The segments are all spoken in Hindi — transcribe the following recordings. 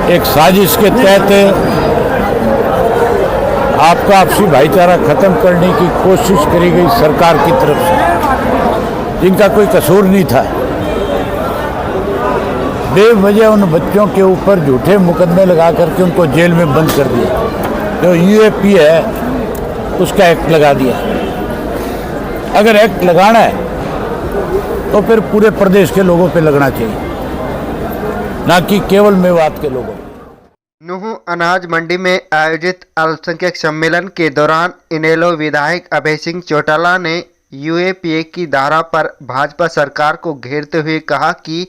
एक साजिश के तहत आपका आपसी भाईचारा खत्म करने की कोशिश करी गई सरकार की तरफ से, जिनका कोई कसूर नहीं था। बेवजह उन बच्चों के ऊपर झूठे मुकदमे लगा करके उनको जेल में बंद कर दिया। जो यूएपी है उसका एक्ट लगा दिया। अगर एक्ट लगाना है तो फिर पूरे प्रदेश के लोगों पे लगना चाहिए, ना कि केवल मेवात के लोगों पे। नूंह अनाज मंडी में आयोजित अल्पसंख्यक सम्मेलन के दौरान इनेलो विधायक अभय सिंह चौटाला ने यूएपीए की धारा पर भाजपा सरकार को घेरते हुए कहा कि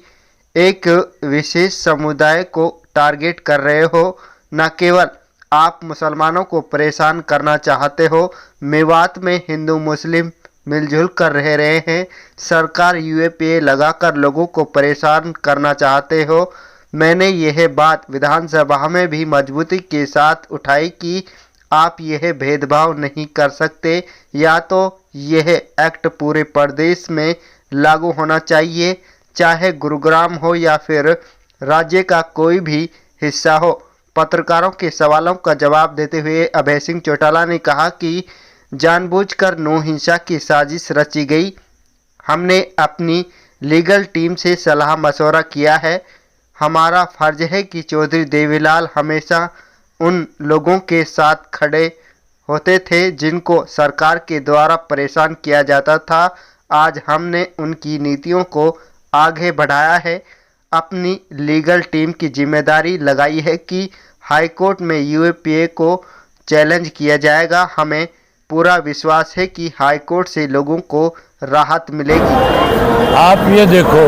एक विशेष समुदाय को टारगेट कर रहे हो, न केवल आप मुसलमानों को परेशान करना चाहते हो। मेवात में हिंदू मुस्लिम मिलजुल कर रहे हैं, सरकार यूएपीए लगाकर लोगों को परेशान करना चाहते हो। मैंने यह बात विधानसभा में भी मजबूती के साथ उठाई कि आप यह भेदभाव नहीं कर सकते, या तो यह एक्ट पूरे प्रदेश में लागू होना चाहिए, चाहे गुरुग्राम हो या फिर राज्य का कोई भी हिस्सा हो। पत्रकारों के सवालों का जवाब देते हुए अभय सिंह चौटाला ने कहा कि जानबूझकर नौ हिंसा की साजिश रची गई। हमने अपनी लीगल टीम से सलाह मशवरा किया है। हमारा फर्ज है कि चौधरी देवीलाल हमेशा उन लोगों के साथ खड़े होते थे जिनको सरकार के द्वारा परेशान किया जाता था। आज हमने उनकी नीतियों को आगे बढ़ाया है। अपनी लीगल टीम की जिम्मेदारी लगाई है कि हाईकोर्ट में यूएपीए को चैलेंज किया जाएगा। हमें पूरा विश्वास है कि हाईकोर्ट से लोगों को राहत मिलेगी। आप ये देखो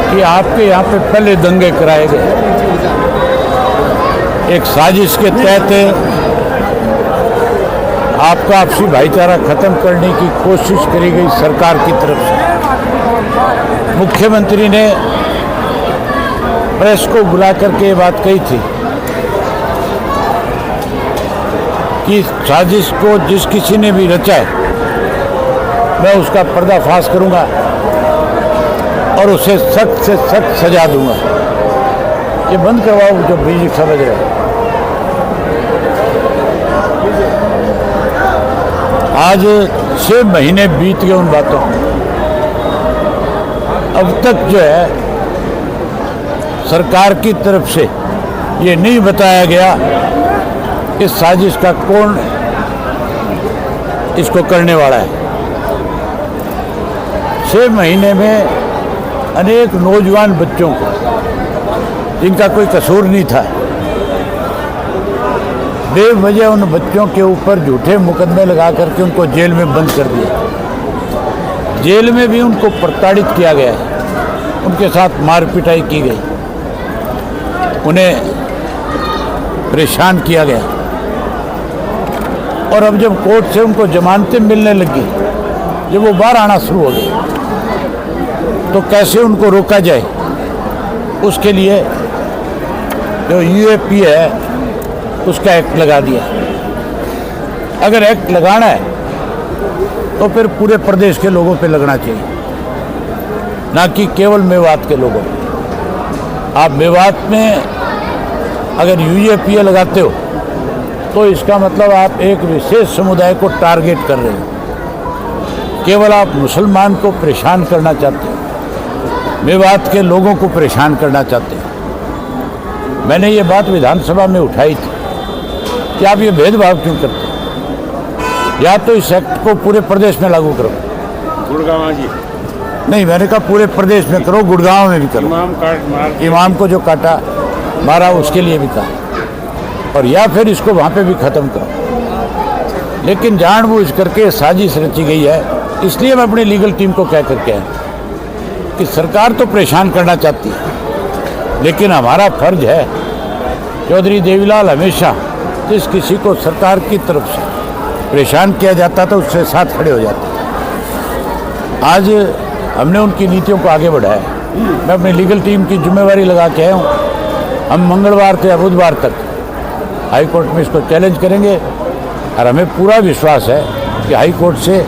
कि आपके यहाँ पे पहले दंगे कराए गए, एक साजिश के तहत आपका आपसी भाईचारा खत्म करने की कोशिश करी गई सरकार की तरफ से। मुख्यमंत्री ने प्रेस को बुला करके ये बात कही थी कि साजिश को जिस किसी ने भी रचा है मैं उसका पर्दाफाश करूंगा और उसे सख्त से सख्त सजा दूंगा। ये बंद करवाओ जो बीजेपी समझ रहे हैं। आज 6 महीने बीत गए उन बातों में। अब तक जो है सरकार की तरफ से ये नहीं बताया गया इस साजिश का कौन इसको करने वाला है। 6 महीने में अनेक नौजवान बच्चों को जिनका कोई कसूर नहीं था, बेवजह उन बच्चों के ऊपर झूठे मुकदमे लगा करके उनको जेल में बंद कर दिया। जेल में भी उनको प्रताड़ित किया गया है, उनके साथ मार पिटाई की गई, उन्हें परेशान किया गया। और अब जब कोर्ट से उनको जमानतें मिलने लगी, जब वो बाहर आना शुरू हो गए, तो कैसे उनको रोका जाए, उसके लिए जो यूएपी है उसका एक्ट लगा दिया। अगर एक्ट लगाना है तो फिर पूरे प्रदेश के लोगों पे लगना चाहिए, ना कि केवल मेवात के लोगों पे। आप मेवात में अगर यूएपीए लगाते हो तो इसका मतलब आप एक विशेष समुदाय को टारगेट कर रहे हो। केवल आप मुसलमान को परेशान करना चाहते हो, मेवात के लोगों को परेशान करना चाहते हैं। मैंने ये बात विधानसभा में उठाई थी कि आप ये भेदभाव क्यों करते हैं। या तो इस एक्ट को पूरे प्रदेश में लागू करो। गुड़गांव जी नहीं, मैंने कहा पूरे प्रदेश में करो, गुड़गांव में भी करो। इमाम को जो काटा मारा उसके लिए भी कहा, और या फिर इसको वहाँ पे भी ख़त्म करो। लेकिन जानबूझ करके साजिश रची गई है। इसलिए मैं अपनी लीगल टीम को कह करके आया कि सरकार तो परेशान करना चाहती है, लेकिन हमारा फर्ज है। चौधरी देवीलाल हमेशा जिस किसी को सरकार की तरफ से परेशान किया जाता था उससे साथ खड़े हो जाते। आज हमने उनकी नीतियों को आगे बढ़ाया। मैं अपनी लीगल टीम की जिम्मेवारी लगा के आया हूँ। हम मंगलवार से बुधवार तक हाई कोर्ट में इसको चैलेंज करेंगे, और हमें पूरा विश्वास है कि हाई कोर्ट से